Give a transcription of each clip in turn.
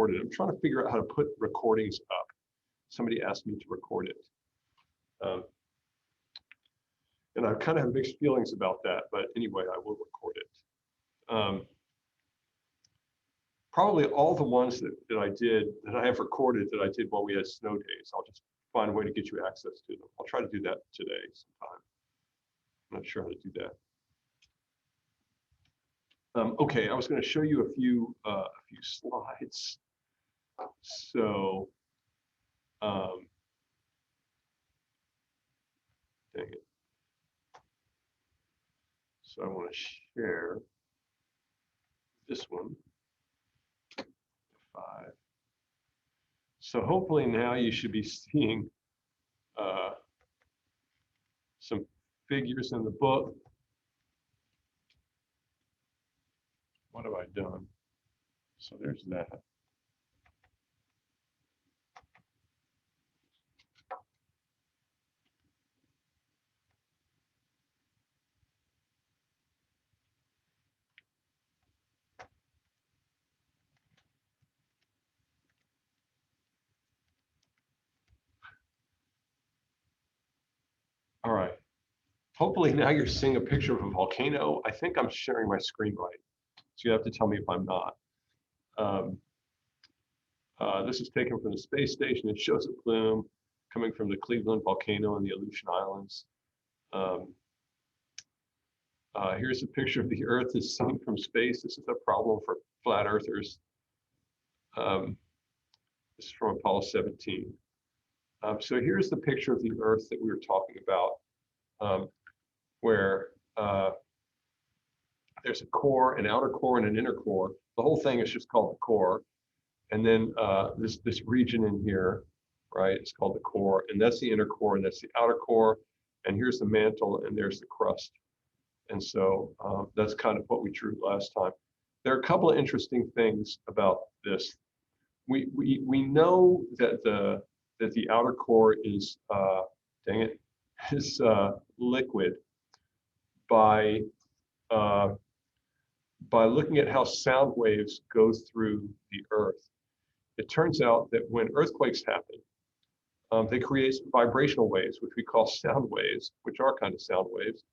record it. I'm trying to figure out how to put recordings up. Somebody asked me to record it. And I kind of have mixed feelings about that, but anyway, I will record it. Probably all the ones that I have recorded that I did while we had snow days, I'll just find a way to get you access to them. I'll try to do that today sometime. I'm not sure how to do that. Okay, I was going to show you a few slides. So, dang it. So I want to share this one. 5. So hopefully now you should be seeing some figures in the book. What have I done? So there's that. All right. Hopefully now you're seeing a picture of a volcano. I think I'm sharing my screen right. So you have to tell me if I'm not. This is taken from the space station. It shows a plume coming from the Cleveland volcano in the Aleutian Islands. Here's a picture of the Earth as seen from space. This is a problem for flat earthers. This is from Apollo 17. So here's the picture of the Earth that we were talking about, where there's a core, an outer core, and an inner core. The whole thing is just called the core. And then this region in here, right, it's called the core. And that's the inner core, and that's the outer core. And here's the mantle, and there's the crust. And so that's kind of what we drew last time. There are a couple of interesting things about this. We know that the outer core is liquid by looking at how sound waves go through the Earth. It turns out that when earthquakes happen, they create vibrational waves, which we call sound waves, which are kind of sound waves,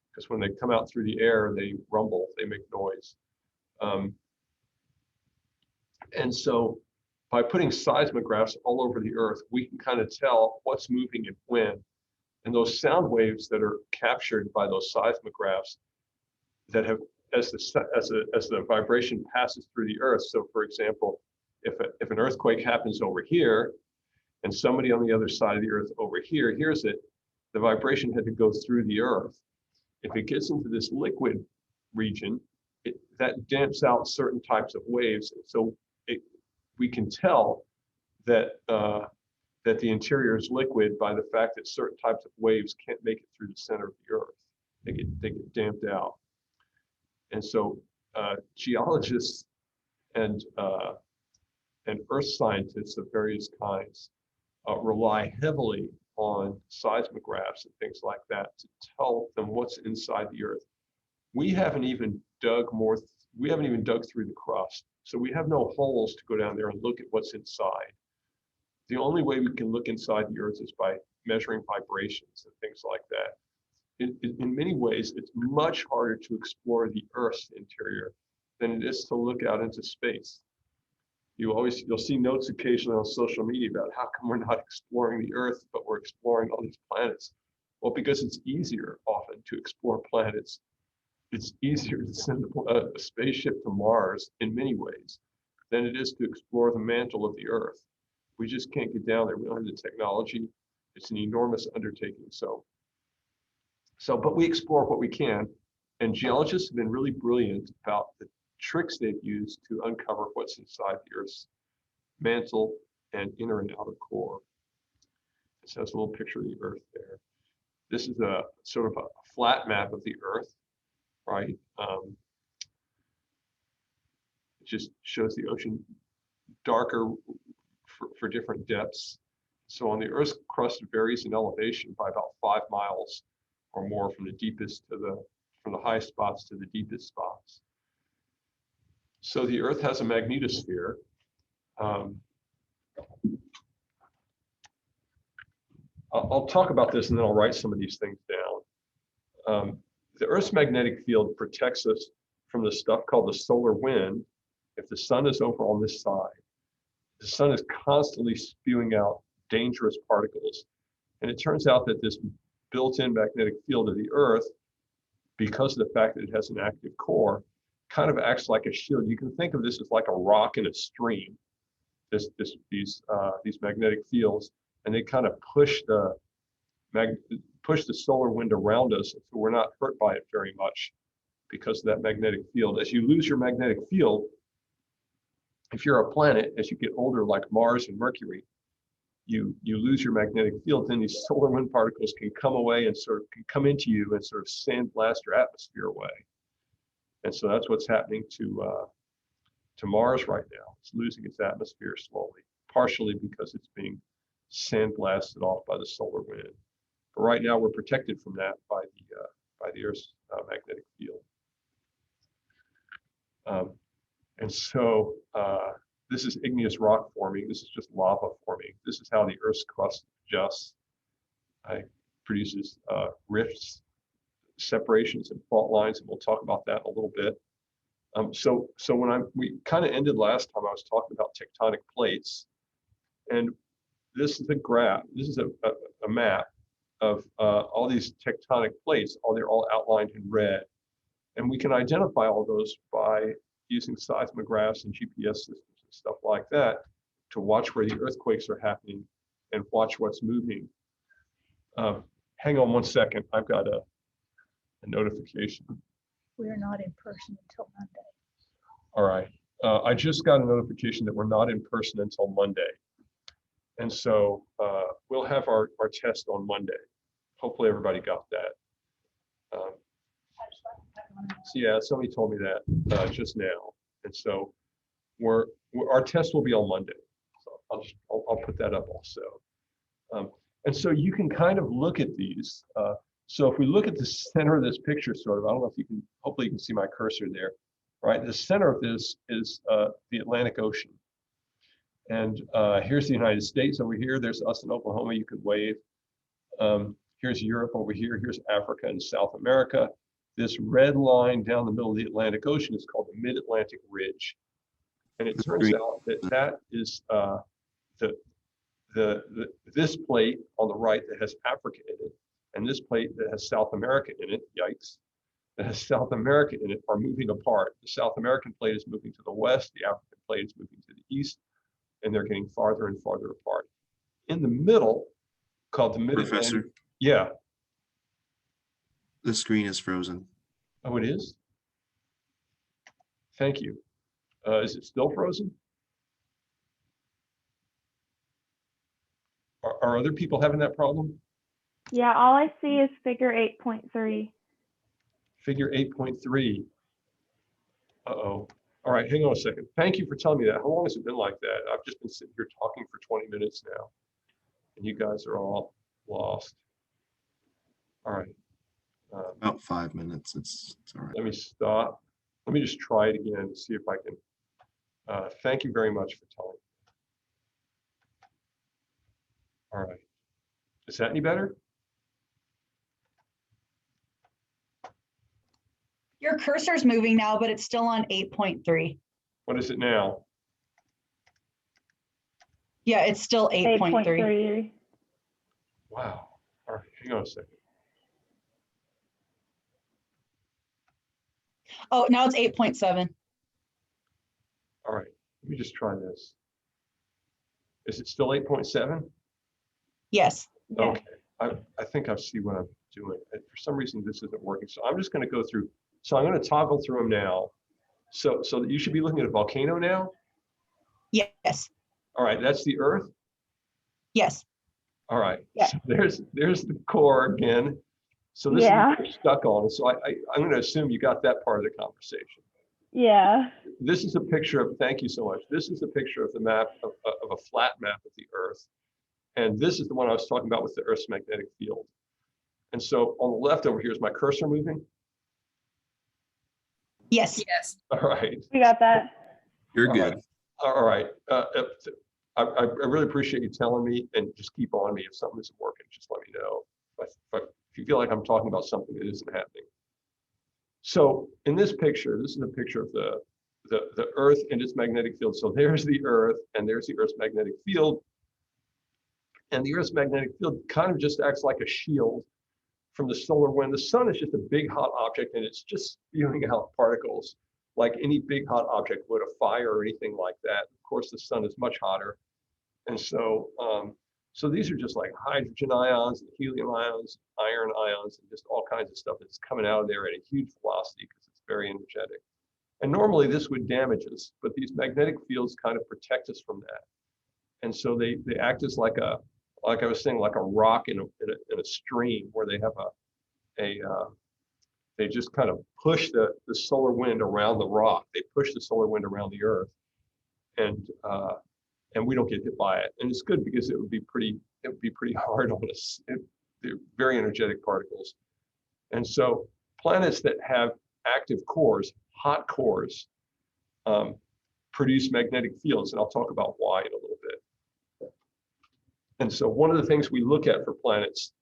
because when they come out through the air, they rumble, they make noise. And so by putting seismographs all over the Earth, we can kind of tell what's moving and when. And those sound waves that are captured by those seismographs that have, as the vibration passes through the Earth. So for example, if an earthquake happens over here and somebody on the other side of the Earth over here hears it, the vibration had to go through the Earth. If it gets into this liquid region, that damps out certain types of waves. So we can tell that that the interior is liquid by the fact that certain types of waves can't make it through the center of the Earth. They get damped out. And so geologists and earth scientists of various kinds rely heavily on seismographs and things like that to tell them what's inside the Earth. We haven't even dug through the crust. So we have no holes to go down there and look at what's inside. The only way we can look inside the Earth is by measuring vibrations and things like that. In many ways, it's much harder to explore the Earth's interior than it is to look out into space. You'll see notes occasionally on social media about how come we're not exploring the Earth, but we're exploring all these planets. Well, because it's easier often to explore planets. It's easier to send a spaceship to Mars in many ways than it is to explore the mantle of the Earth. We just can't get down there. We don't have the technology. It's an enormous undertaking. But we explore what we can, and geologists have been really brilliant about the tricks they've used to uncover what's inside the Earth's mantle and inner and outer core. This has a little picture of the Earth there. This is a sort of a flat map of the Earth, right? It just shows the ocean darker for different depths. So on the Earth's crust, it varies in elevation by about 5 miles or more from the deepest from the highest spots to the deepest spots. So the Earth has a magnetosphere, Um, I'll talk about this and then I'll write some of these things down. The Earth's magnetic field protects us from the stuff called the solar wind. If the sun is over on this side, the sun is constantly spewing out dangerous particles. And it turns out that this built-in magnetic field of the Earth, because of the fact that it has an active core, kind of acts like a shield. You can think of this as like a rock in a stream, these magnetic fields, and they kind of push the solar wind around us, so we're not hurt by it very much because of that magnetic field. As you lose your magnetic field, if you're a planet, as you get older, like Mars and Mercury, you lose your magnetic field, then these solar wind particles can come away and sort of can come into you and sort of sandblast your atmosphere away. And so that's what's happening to Mars right now. It's losing its atmosphere slowly, partially because it's being sandblasted off by the solar wind. But right now we're protected from that by the Earth's magnetic field. And so this is igneous rock forming. This is just lava forming. This is how the Earth's crust adjusts. It produces rifts, separations, and fault lines, and we'll talk about that in a little bit. So we kind of ended last time, I was talking about tectonic plates, and this is a graph. This is a map of all these tectonic plates. They're all outlined in red, and we can identify all those by using seismographs and GPS systems and stuff like that to watch where the earthquakes are happening and watch what's moving. Hang on one second. I've got a notification. We're not in person until Monday. All right. I just got a notification that we're not in person until Monday. And so we'll have our test on Monday. Hopefully everybody got that. So yeah, somebody told me that just now. And so our test will be on Monday. So I'll put that up also. And so you can kind of look at these. So if we look at the center of this picture, sort of, I don't know if you can, hopefully you can see my cursor there, right? The center of this is the Atlantic Ocean. And here's the United States over here. There's us in Oklahoma, you could wave. Here's Europe over here. Here's Africa and South America. This red line down the middle of the Atlantic Ocean is called the Mid-Atlantic Ridge. And it turns out that that is this plate on the right that has Africa in it, and this plate that has South America in it, yikes, that has South America in it, are moving apart. The South American plate is moving to the west, the African plate is moving to the east, and they're getting farther and farther apart. In the middle, called the Mid-Atlantic. Professor? Yeah. The screen is frozen. Oh, it is? Thank you. Is it still frozen? Are other people having that problem? Yeah, all I see is figure 8.3. Figure 8.3. Uh-oh. All right, hang on a second. Thank you for telling me that. How long has it been like that? I've just been sitting here talking for 20 minutes now, and you guys are all lost. All right. About 5 minutes. It's all right. Let me stop. Let me just try it again and see if I can. Thank you very much for telling me. All right. Is that any better? Your cursor's moving now, but it's still on 8.3. What is it now? Yeah, it's still 8.3. 8.3. Wow. All right, hang on a second. Oh, now it's 8.7. All right, let me just try this. Is it still 8.7? Yes. Yeah. Okay, I think I see what I'm doing. For some reason, this isn't working. So I'm just going to go through. So I'm going to toggle through them now. So you should be looking at a volcano now. Yes. All right, that's the Earth. Yes. All right. Yeah. So there's the core again. So this is what you're stuck on. So I'm going to assume you got that part of the conversation. Yeah. This is a picture of. Thank you so much. This is a picture of the map of a flat map of the Earth. And this is the one I was talking about with the Earth's magnetic field. And so on the left over here, is my cursor moving? Yes. Yes. All right. We got that. You're All good. right. All right. I really appreciate you telling me, and just keep on me. If something isn't working, just let me know. If you feel like I'm talking about something that isn't happening. So in this picture, this is a picture of the Earth and its magnetic field. So there's the Earth, and there's the Earth's magnetic field. And the Earth's magnetic field kind of just acts like a shield from the solar wind. The sun is just a big hot object, and it's just spewing out particles like any big hot object would, a fire or anything like that. Of course, the sun is much hotter. And so, so these are just like hydrogen ions and helium ions, iron ions, and just all kinds of stuff that's coming out of there at a huge velocity because it's very energetic. And normally this would damage us, but these magnetic fields kind of protect us from that. And so they act as like I was saying, like a rock in a stream where they have they just kind of push the solar wind around the rock. They push the solar wind around the Earth, and we don't get hit by it. And it's good because it would be pretty hard on us. They're very energetic particles. And so planets that have active cores, hot cores, produce magnetic fields, and I'll talk about why in a little bit. And so one of the things we look at for planets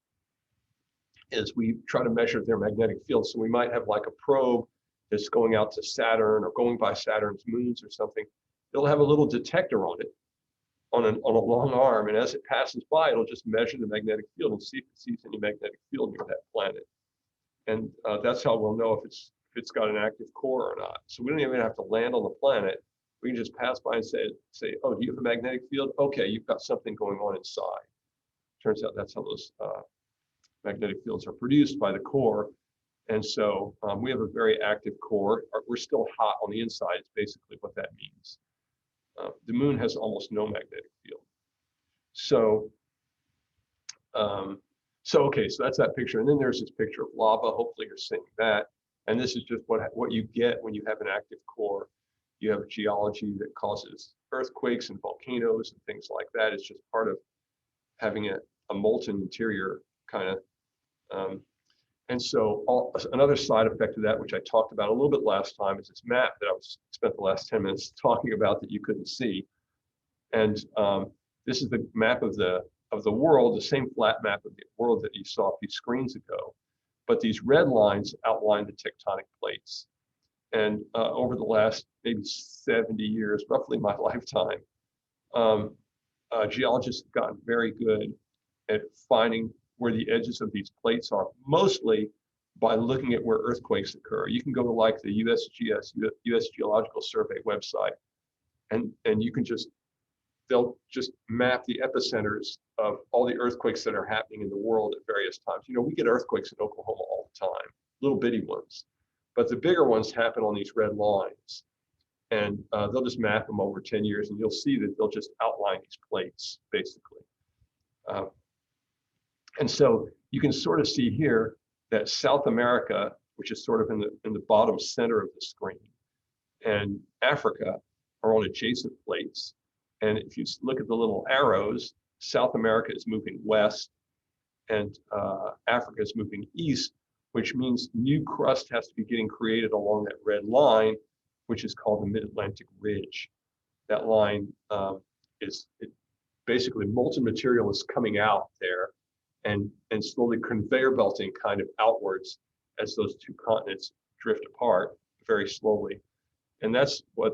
is we try to measure their magnetic field. So we might have like a probe that's going out to Saturn or going by Saturn's moons or something. It'll have a little detector on it, on a long arm, and as it passes by, it'll just measure the magnetic field and see if it sees any magnetic field near that planet. And that's how we'll know if it's got an active core or not. So we don't even have to land on the planet. We can just pass by and say, oh, do you have a magnetic field? Okay, you've got something going on inside. Turns out that's how those magnetic fields are produced by the core. And so we have a very active core. We're still hot on the inside, is basically what that means. The moon has almost no magnetic field. So, okay, so that's that picture. And then there's this picture of lava. Hopefully you're seeing that. And this is just what you get when you have an active core. You have geology that causes earthquakes and volcanoes and things like that. It's just part of having a molten interior kind of. And so another side effect of that, which I talked about a little bit last time, is this map that I spent the last 10 minutes talking about that you couldn't see. And this is the map of the world, the same flat map of the world that you saw a few screens ago. But these red lines outline the tectonic plates. And over the last maybe 70 years, roughly my lifetime, geologists have gotten very good at finding where the edges of these plates are, mostly by looking at where earthquakes occur. You can go to like the USGS, US Geological Survey website, and you can they'll just map the epicenters of all the earthquakes that are happening in the world at various times. You know, we get earthquakes in Oklahoma all the time, little bitty ones. But the bigger ones happen on these red lines. And they'll just map them over 10 years, and you'll see that they'll just outline these plates, basically. And so you can sort of see here that South America, which is sort of in the bottom center of the screen, and Africa are on adjacent plates. And if you look at the little arrows, South America is moving west, and Africa is moving east, which means new crust has to be getting created along that red line, which is called the Mid-Atlantic Ridge. That line basically molten material is coming out there and slowly conveyor belting kind of outwards as those two continents drift apart very slowly. And that's what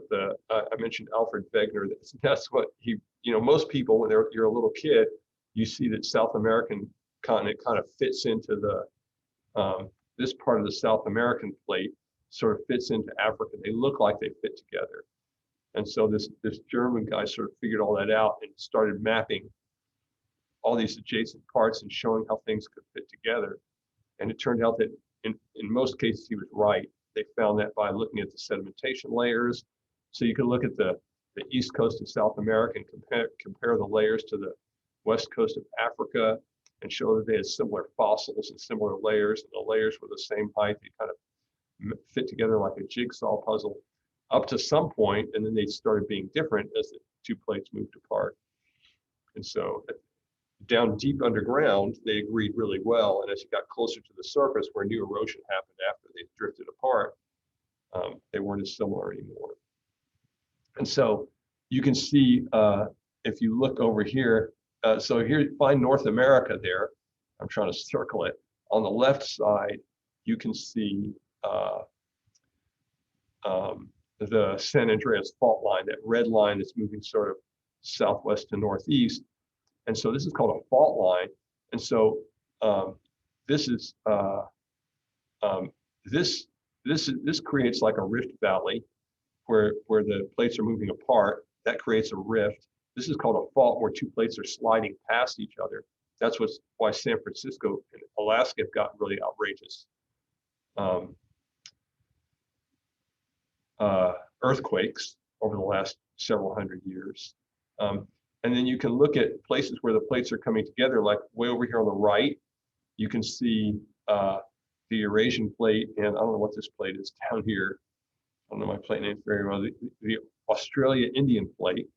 I mentioned Alfred Wegener. That's what he, most people, when you're a little kid, you see that South American continent kind of fits into this part of the South American plate sort of fits into Africa. They look like they fit together. And so this German guy sort of figured all that out and started mapping all these adjacent parts and showing how things could fit together. And it turned out that in most cases he was right. They found that by looking at the sedimentation layers. So you can look at the east coast of South America and compare the layers to the west coast of Africa and show that they had similar fossils and similar layers, and the layers were the same height. They kind of fit together like a jigsaw puzzle up to some point, and then they started being different as the two plates moved apart. And so down deep underground, they agreed really well. And as you got closer to the surface where new erosion happened after they drifted apart, they weren't as similar anymore. And so you can see, if you look over here, so here, find North America there. I'm trying to circle it. On the left side, you can see the San Andreas fault line, that red line that's moving sort of southwest to northeast. And so this is called a fault line. And so this creates like a rift valley where the plates are moving apart. That creates a rift. This is called a fault where two plates are sliding past each other. That's why San Francisco and Alaska have gotten really outrageous earthquakes over the last several hundred years. And then you can look at places where the plates are coming together, like way over here on the right, you can see the Eurasian plate, and I don't know what this plate is down here. I don't know my plate names very well. The Australia-Indian plate.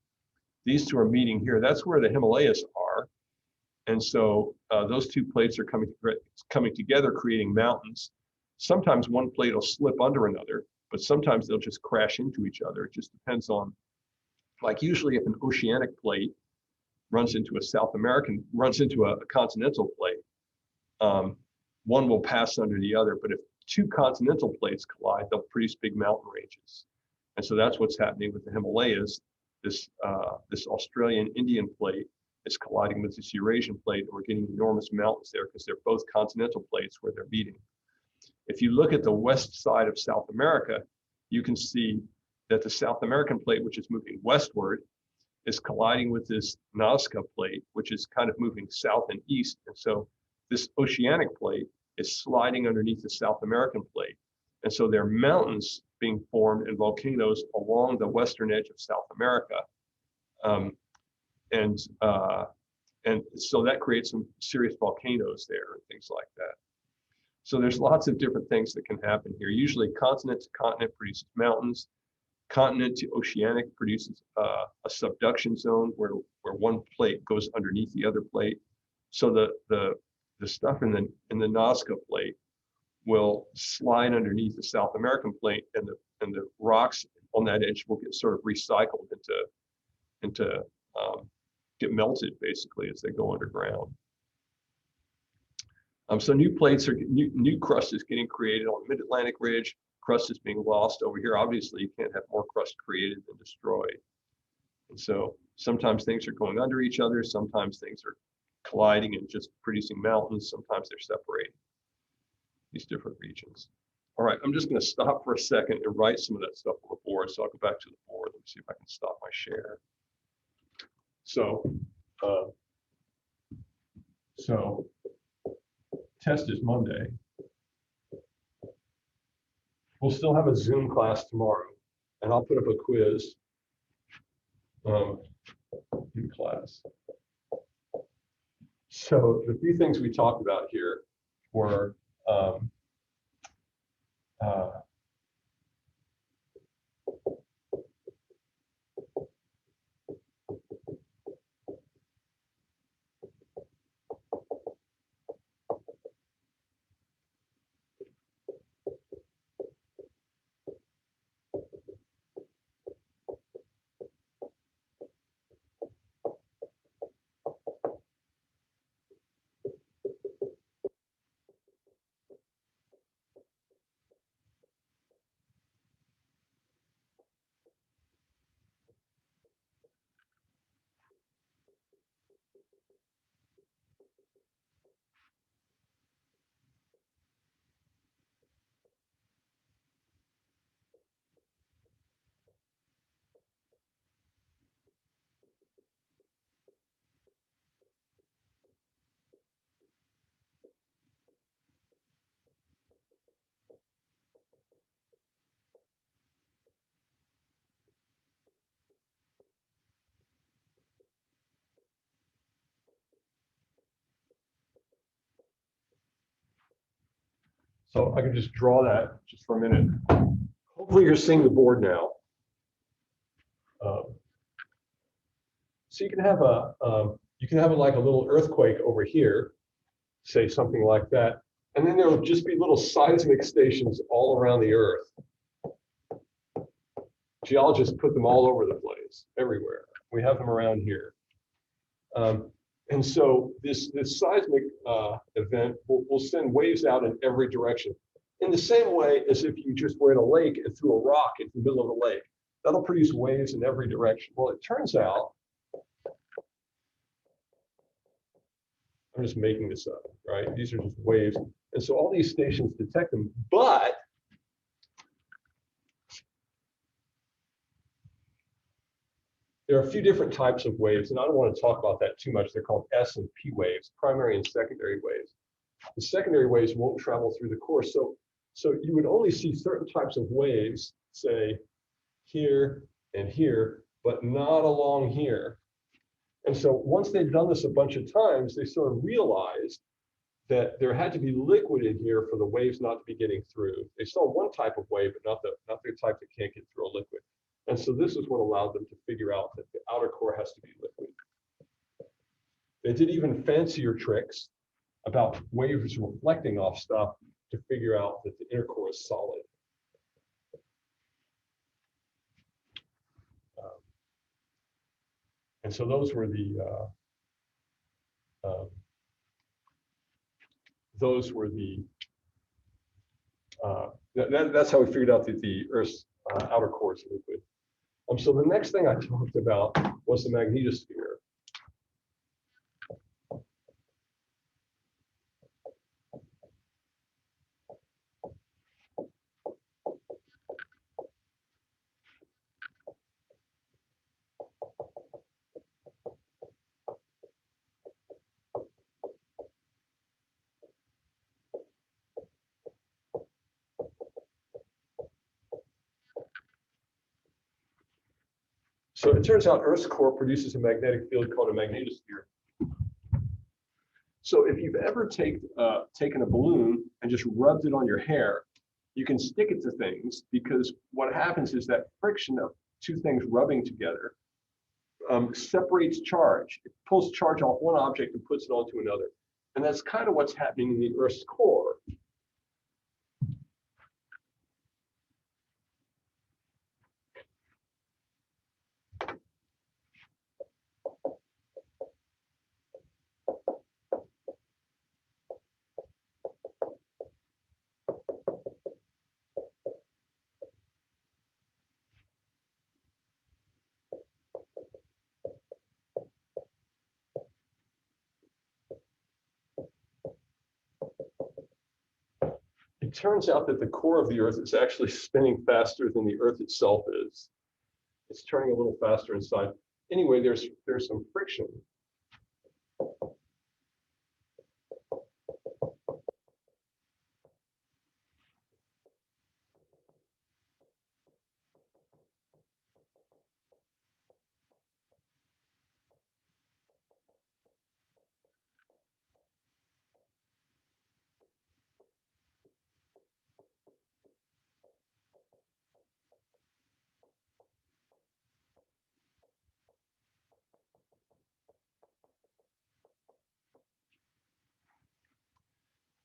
These two are meeting here. That's where the Himalayas are. And so those two plates are coming together, creating mountains. Sometimes one plate will slip under another, but sometimes they'll just crash into each other. It just depends on, like usually if an oceanic plate runs into a continental plate, one will pass under the other. But if two continental plates collide, they'll produce big mountain ranges. And so that's what's happening with the Himalayas. This Australian Indian plate is colliding with this Eurasian plate, and we're getting enormous mountains there because they're both continental plates where they're meeting. If you look at the west side of South America, you can see that the South American plate, which is moving westward, is colliding with this Nazca plate, which is kind of moving south and east. And so this oceanic plate is sliding underneath the South American plate. And so there are mountains being formed and volcanoes along the western edge of South America. And so that creates some serious volcanoes there and things like that. So there's lots of different things that can happen here. Usually continent to continent produces mountains. Continent to oceanic produces a subduction zone where one plate goes underneath the other plate. So the stuff in the Nazca plate will slide underneath the South American plate, and the rocks on that edge will get sort of recycled into get melted basically as they go underground. So new plates are new crust is getting created on the Mid-Atlantic Ridge. Crust is being lost over here. Obviously, you can't have more crust created than destroyed. And so sometimes things are going under each other. Sometimes things are colliding and just producing mountains. Sometimes they're separating these different regions. All right, I'm just going to stop for a second and write some of that stuff on the board. So I'll go back to the board. Let me see if I can stop my share. So test is Monday. We'll still have a Zoom class tomorrow, and I'll put up a quiz in class. So the few things we talked about here were so I can just draw that just for a minute. Hopefully you're seeing the board now. So you can have like a little earthquake over here, say something like that, and then there will just be little seismic stations all around the Earth. Geologists put them all over the place, everywhere. We have them around here. And so this seismic event will send waves out in every direction. In the same way as if you just were in a lake and threw a rock into the middle of the lake. That'll produce waves in every direction. Well, it turns out, I'm just making this up, right? These are just waves. And so all these stations detect them, but there are a few different types of waves, and I don't want to talk about that too much. They're called S and P waves, primary and secondary waves. The secondary waves won't travel through the core. So you would only see certain types of waves, say here and here, but not along here. And so once they've done this a bunch of times, they sort of realized that there had to be liquid in here for the waves not to be getting through. They saw one type of wave, but not the type that can't get through a liquid. And so this is what allowed them to figure out that the outer core has to be liquid. They did even fancier tricks about waves reflecting off stuff to figure out that the inner core is solid. And so those were the that's how we figured out that the Earth's outer core is liquid. So the next thing I talked about was the magnetosphere. So it turns out Earth's core produces a magnetic field called a magnetosphere. So if you've ever taken a balloon and just rubbed it on your hair, you can stick it to things, because what happens is that friction of two things rubbing together separates charge. It pulls charge off one object and puts it onto another. And that's kind of what's happening in the Earth's core. It turns out that the core of the Earth is actually spinning faster than the Earth itself is. It's turning a little faster inside. Anyway, there's some friction.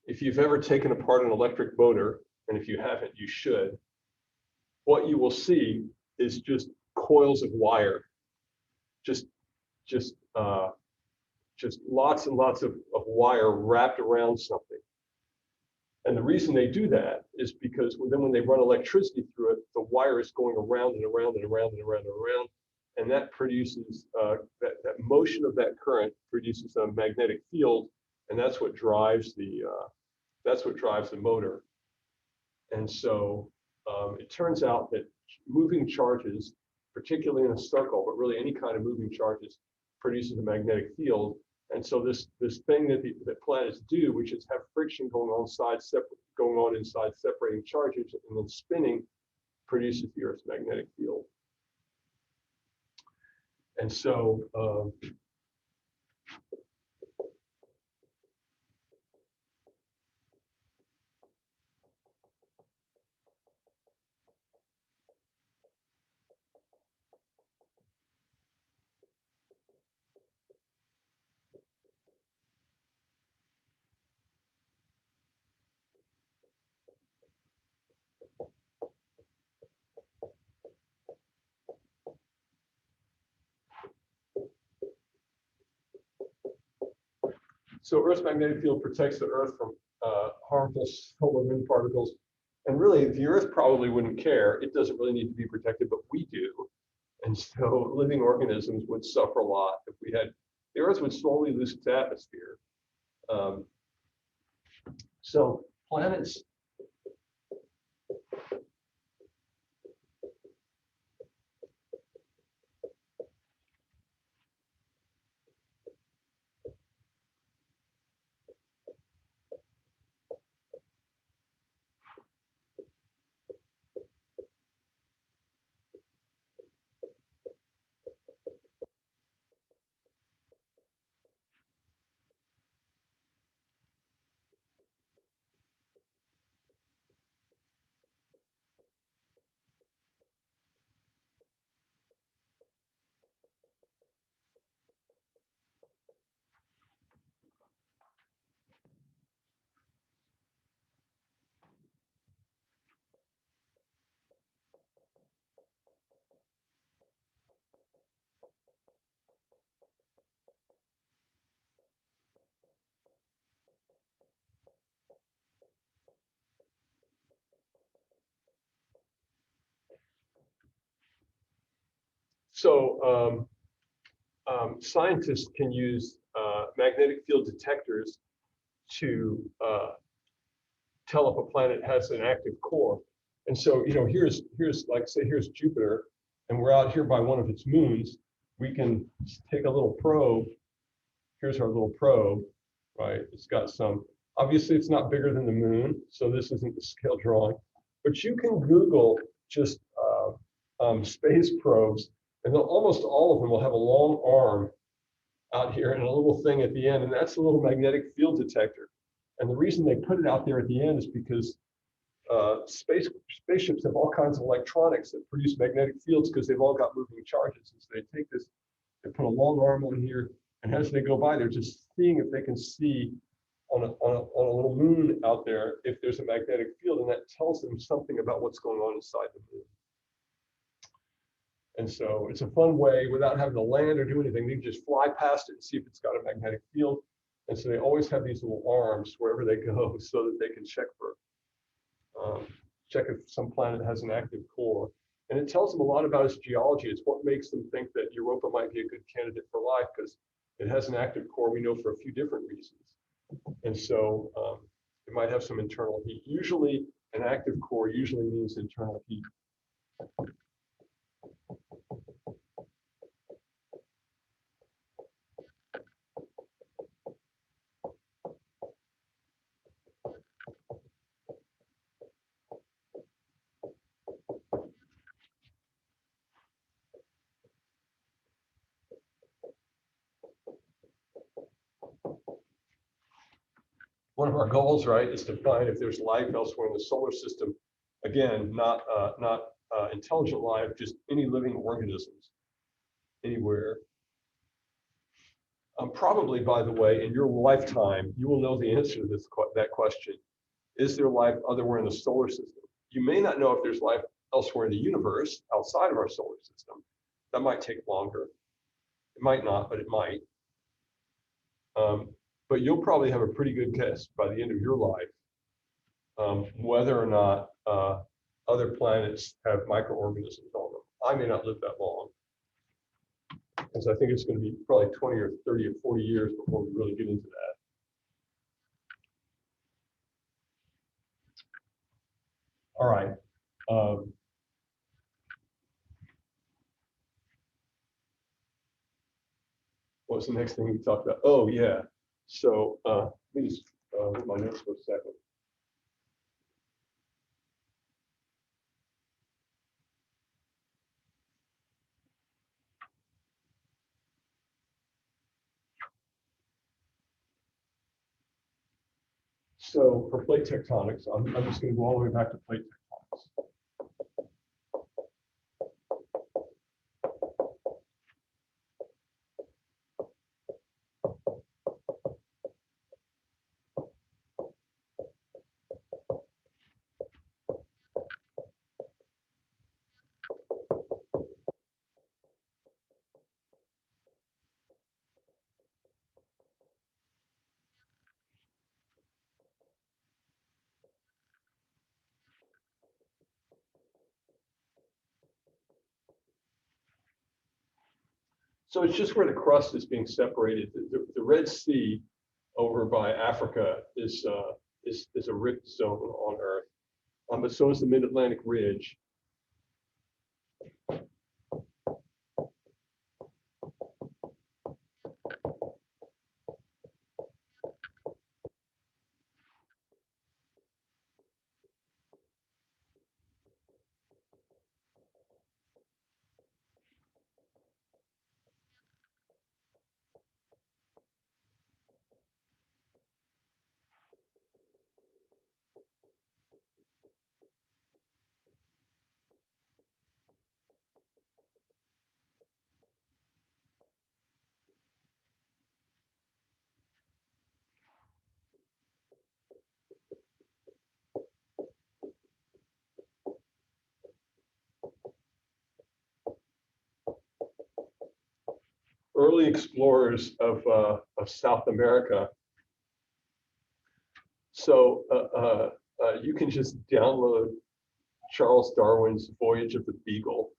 If you've ever taken apart an electric motor, and if you haven't, you should, what you will see is just coils of wire, just lots and lots of wire wrapped around something. And the reason they do that is because then when they run electricity through it, the wire is going around and around and around and around and around, and that produces that motion of that current produces a magnetic field, and that's what drives the motor. And so it turns out that moving charges, particularly in a circle, but really any kind of moving charges, produces a magnetic field. And so this thing that planets do, which is have friction going on inside separating charges and then spinning, produces the Earth's magnetic field. And so So Earth's magnetic field protects the Earth from harmful solar wind particles. And really, the Earth probably wouldn't care. It doesn't really need to be protected, but we do. And so living organisms would suffer a lot if we had, the Earth would slowly lose its atmosphere. So planets, so scientists can use magnetic field detectors to tell if a planet has an active core. And so, here's like, say, here's Jupiter, and we're out here by one of its moons. We can take a little probe. Here's our little probe, right? It's got some, obviously it's not bigger than the moon, so this isn't the scale drawing, but you can Google just space probes, and almost all of them will have a long arm out here and a little thing at the end, and that's a little magnetic field detector. And the reason they put it out there at the end is because spaceships have all kinds of electronics that produce magnetic fields because they've all got moving charges. And so they take this, they put a long arm on here, and as they go by, they're just seeing if they can see on a little moon out there if there's a magnetic field, and that tells them something about what's going on inside the moon. And so it's a fun way, without having to land or do anything, they can just fly past it and see if it's got a magnetic field. And so they always have these little arms wherever they go so that they can check if some planet has an active core. And it tells them a lot about its geology. It's what makes them think that Europa might be a good candidate for life, because it has an active core, we know, for a few different reasons. And so it might have some internal heat. Usually an active core usually means internal heat. One of our goals, right, is to find if there's life elsewhere in the solar system. Again, not intelligent life, just any living organisms anywhere. Probably, by the way, in your lifetime, you will know the answer to that question. Is there life otherwhere in the solar system? You may not know if there's life elsewhere in the universe outside of our solar system. That might take longer. It might not, but it might. But you'll probably have a pretty good guess by the end of your life whether or not other planets have microorganisms on them. I may not live that long, because I think it's going to be probably 20 or 30 or 40 years before we really get into that. All right. What was the next thing we talked about? Oh, yeah. So let me just look at my notes for a second. So for plate tectonics, I'm just going to go all the way back to plate tectonics. So it's just where the crust is being separated. The Red Sea over by Africa is a rift zone on Earth, but so is the Mid-Atlantic Ridge. Early explorers of South America. So you can just download Charles Darwin's Voyage of the Beagle.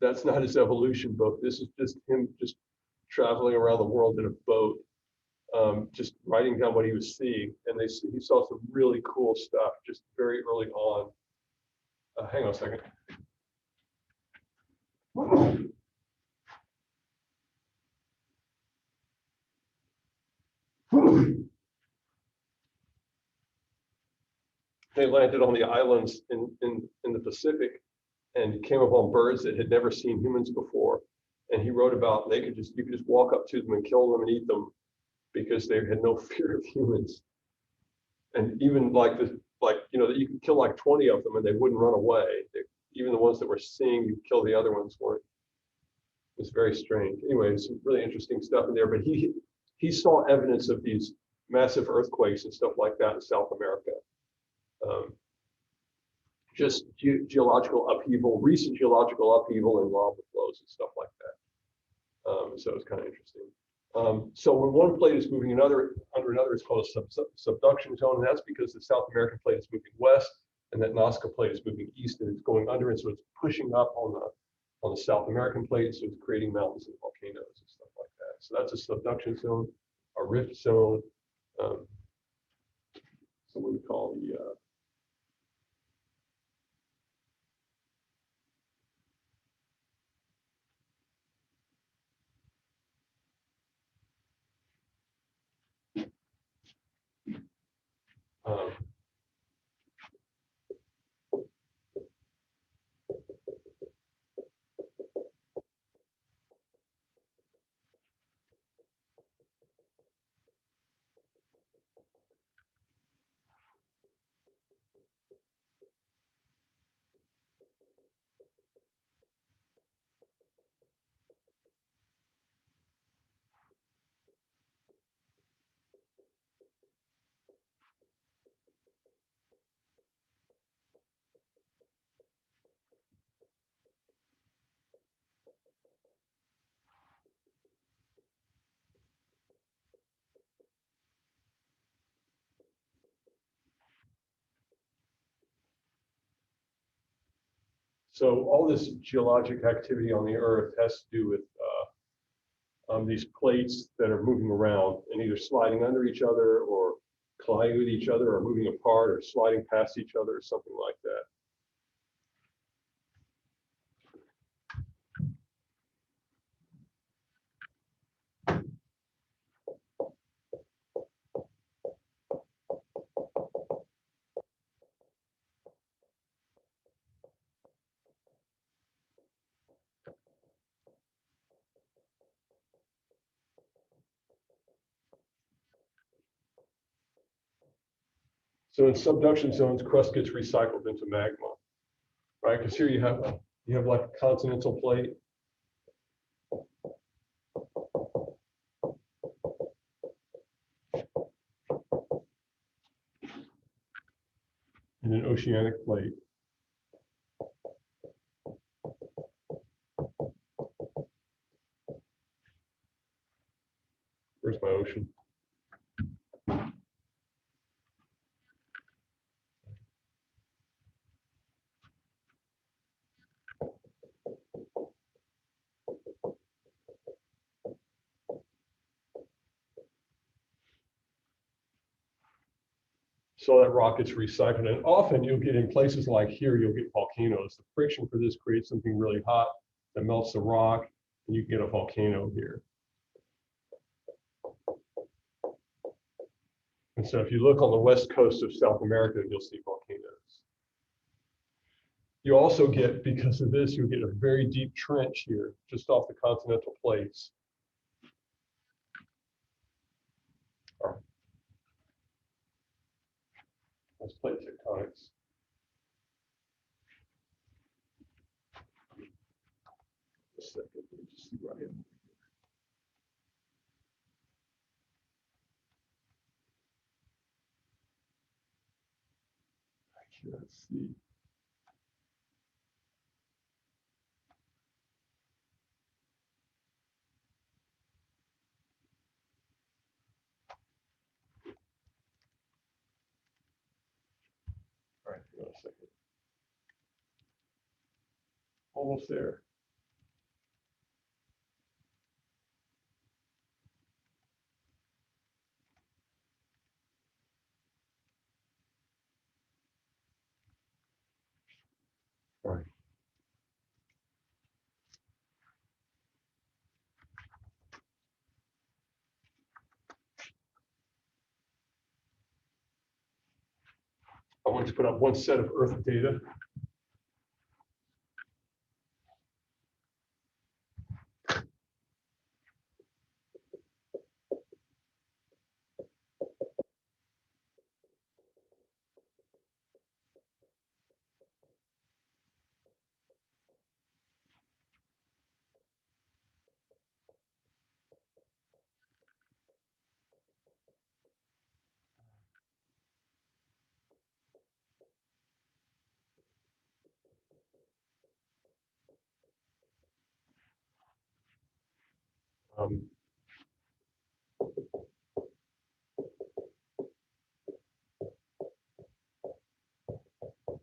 That's not his evolution book. This is just him just traveling around the world in a boat, just writing down what he was seeing. And he saw some really cool stuff just very early on. Hang on a second. They landed on the islands in the Pacific and came upon birds that had never seen humans before. And he wrote about you could just walk up to them and kill them and eat them because they had no fear of humans. And even that you could kill like 20 of them and they wouldn't run away. Even the ones that were seeing you kill the other ones weren't. It was very strange. Anyway, some really interesting stuff in there. But he saw evidence of these massive earthquakes and stuff like that in South America. Just geological upheaval, recent geological upheaval and lava flows and stuff like that. So it's kind of interesting. So when one plate is moving under another, it's called a subduction zone, and that's because the South American plate is moving west, and that Nazca plate is moving east, and it's going under, and so it's pushing up on the South American plate, so it's creating mountains and volcanoes and stuff like that. So that's a subduction zone, a rift zone. So what we call the So all this geologic activity on the Earth has to do with these plates that are moving around and either sliding under each other or colliding with each other or moving apart or sliding past each other or something like that. So in subduction zones, crust gets recycled into magma, right? Because here you have like a continental plate. And an oceanic plate. Where's my ocean? So that rock gets recycled, and often you'll get in places like here, you'll get volcanoes. The friction for this creates something really hot that melts the rock, and you get a volcano here. And so if you look on the west coast of South America, you'll see volcanoes. You also get, because of this, you'll get a very deep trench here, just off the continental plates. All right. That's plate tectonics. A second, let me just see where I am. I can't see. All right, hang on a second. Almost there. All right. I want to put up one set of Earth data.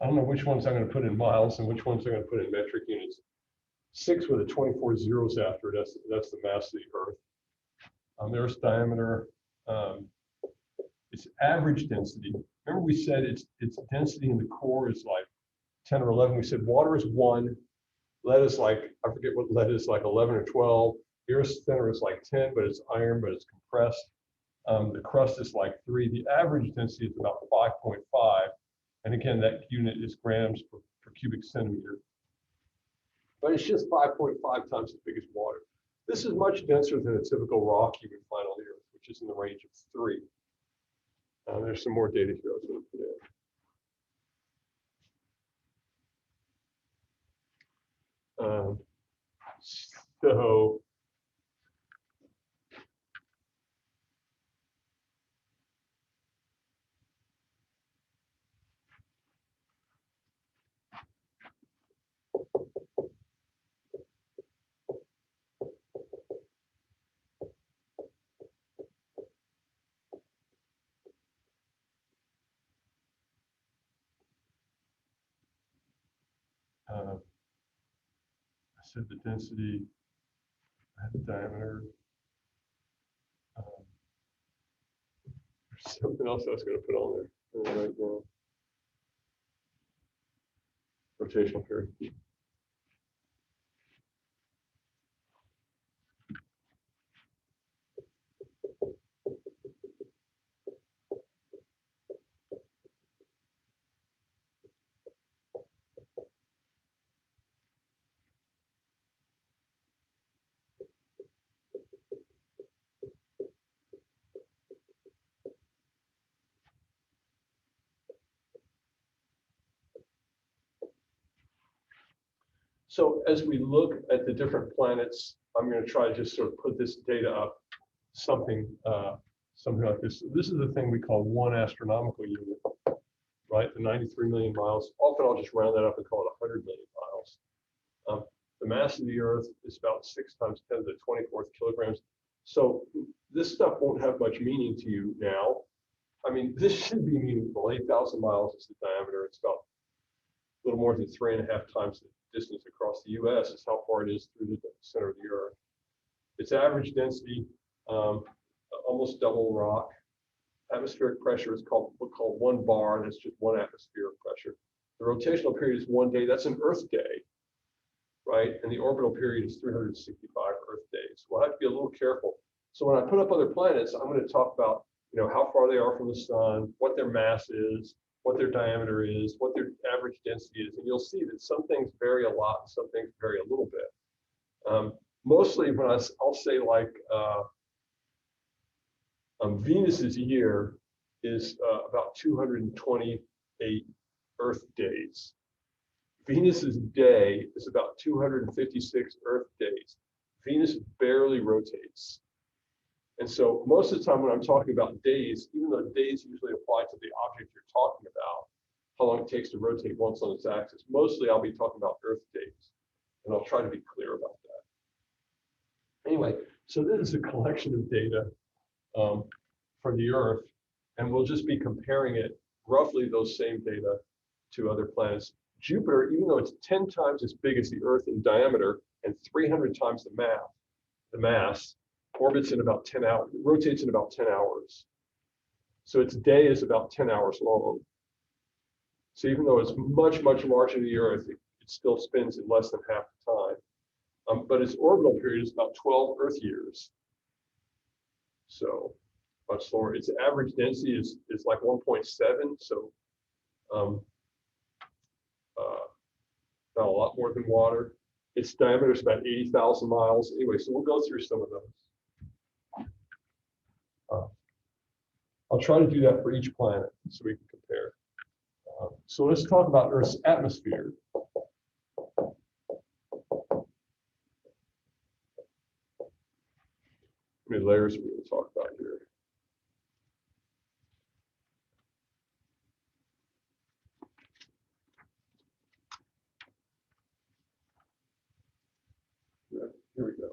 I don't know which ones I'm going to put in miles and which ones I'm going to put in metric units. 6 with a 24 zeros after it, that's the mass of the Earth. There's diameter. Its average density. Remember we said its density in the core is like 10 or 11. We said water is 1. Lead is like, I forget what lead is, like 11 or 12. The Earth's center is like 10, but it's iron, but it's compressed. The crust is like 3. The average density is about 5.5. And again, that unit is grams per cubic centimeter. But it's just 5.5 times as big as water. This is much denser than a typical rock you would find on the Earth, which is in the range of 3. There's some more data here I was going to put in. So I said the density, I had the diameter. There's something else I was going to put on there right now. Rotational period. So as we look at the different planets, I'm going to try to just sort of put this data up, something like this. This is the thing we call 1 astronomical unit, right? The 93 million miles. Often I'll just round that up and call it 100 million miles. The mass of the Earth is about 6 times 10 to the 24th kilograms. So this stuff won't have much meaning to you now. I mean, this should be meaningful. 8,000 miles is the diameter. It's about a little more than 3.5 times the distance across the US is how far it is through the center of the Earth. Its average density, almost double rock. atmospheric pressure is called one bar, and it's just one atmospheric pressure. The rotational period is 1 day. That's an Earth day, right? And the orbital period is 365 Earth days. We'll have to be a little careful. So when I put up other planets, I'm going to talk about, you know, how far they are from the sun, what their mass is, what their diameter is, what their average density is. And you'll see that some things vary a lot, and some things vary a little bit. Mostly when I'll say like Venus's year is about 228 Earth days. Venus's day is about 256 Earth days. Venus barely rotates. And so most of the time when I'm talking about days, even though days usually apply to the object you're talking about, how long it takes to rotate once on its axis, mostly I'll be talking about Earth days. And I'll try to be clear about that. Anyway, so this is a collection of data for the Earth, and we'll just be comparing it, roughly those same data, to other planets. Jupiter, even though it's 10 times as big as the Earth in diameter and 300 times the mass, orbits in about 10 hours, rotates in about 10 hours. So its day is about 10 hours long. So even though it's much, much larger than the Earth, it still spins in less than half the time. But its orbital period is about 12 Earth years. So much slower. Its average density is like 1.7. So not a lot more than water. Its diameter is about 80,000 miles. Anyway, so we'll go through some of those. I'll try to do that for each planet so we can compare. So let's talk about Earth's atmosphere. How many layers are we going to talk about here? Yeah, here we go.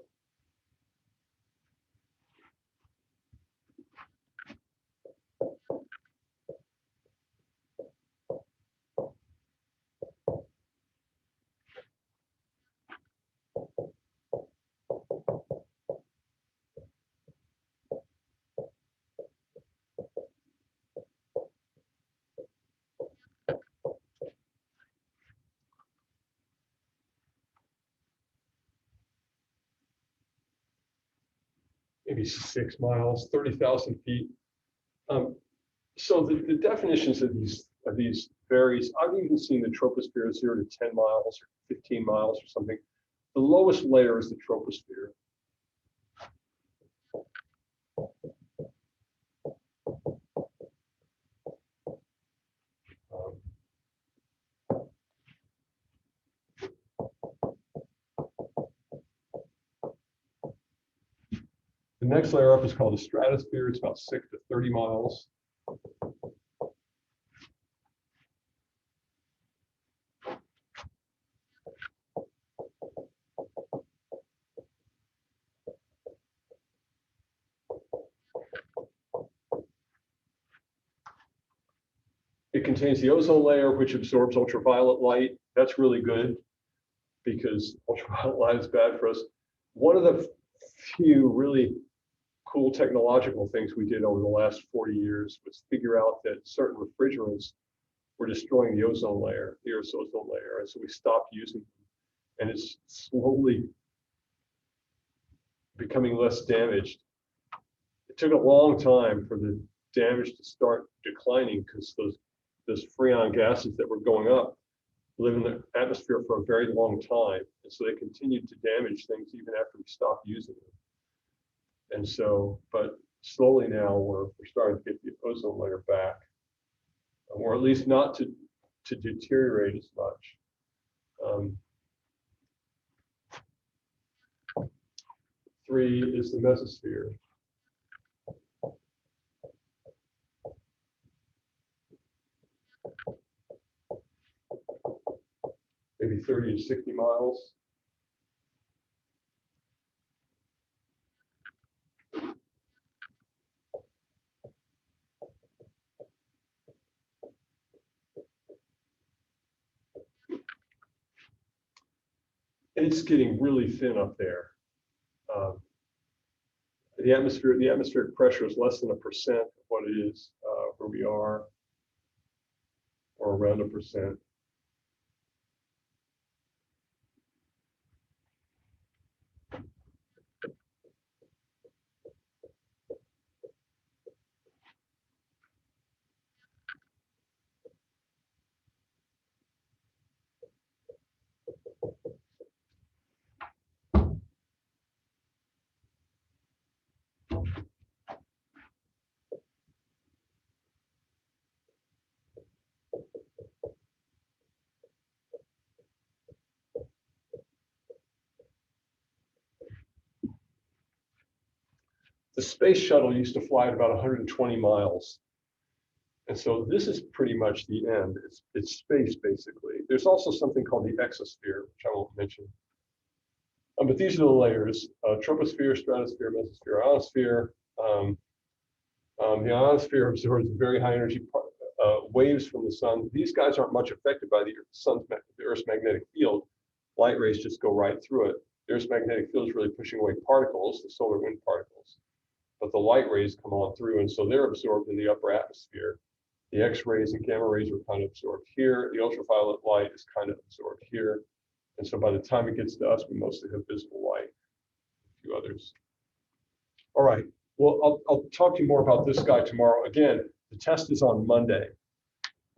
Maybe 6 miles, 30,000 feet. So the definitions of these varies. I've even seen the troposphere 0 to 10 miles or 15 miles or something. The lowest layer is the troposphere. The next layer up is called the stratosphere. It's about 6 to 30 miles. It contains the ozone layer, which absorbs ultraviolet light. That's really good because ultraviolet light is bad for us. One of the few really cool technological things we did over the last 40 years was figure out that certain refrigerants were destroying the ozone layer, the Earth's ozone layer. And so we stopped using them. And it's slowly becoming less damaged. It took a long time for the damage to start declining because those freon gases that were going up live in the atmosphere for a very long time. And so they continued to damage things even after we stopped using them. And so, but slowly now we're starting to get the ozone layer back, or at least not to deteriorate as much. 3 is the mesosphere. Maybe 30 to 60 miles. It's getting really thin up there. the atmospheric pressure is less than 1% of what it is where we are, or around 1%. The space shuttle used to fly at about 120 miles. And so this is pretty much the end. It's space, basically. There's also something called the exosphere, which I won't mention. But these are the layers: troposphere, stratosphere, mesosphere, ionosphere. The ionosphere absorbs very high energy waves from the sun. These guys aren't much affected by the Earth's magnetic field. Light rays just go right through it. The Earth's magnetic field is really pushing away particles, the solar wind particles. But the light rays come on through, and so they're absorbed in the upper atmosphere. The X-rays and gamma rays are kind of absorbed here. The ultraviolet light is kind of absorbed here. And so by the time it gets to us, we mostly have visible light, a few others. All right, well, I'll talk to you more about this guy tomorrow. Again, the test is on Monday.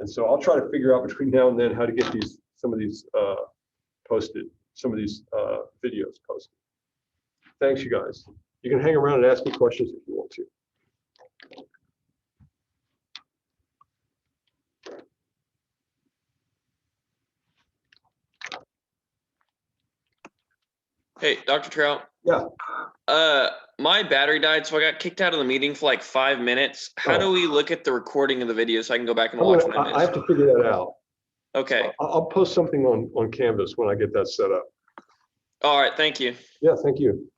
And so I'll try to figure out between now and then how to get some of these posted, some of these videos posted. Thanks, you guys. You can hang around and ask me questions if you want to. Hey, Dr. Trout. Yeah. My battery died, so I got kicked out of the meeting for like 5 minutes. How do we look at the recording of the video so I can go back and watch what I I have missed? to figure that out. Okay. I'll post something on Canvas when I get that set up. All right. Thank you. Yeah, thank you.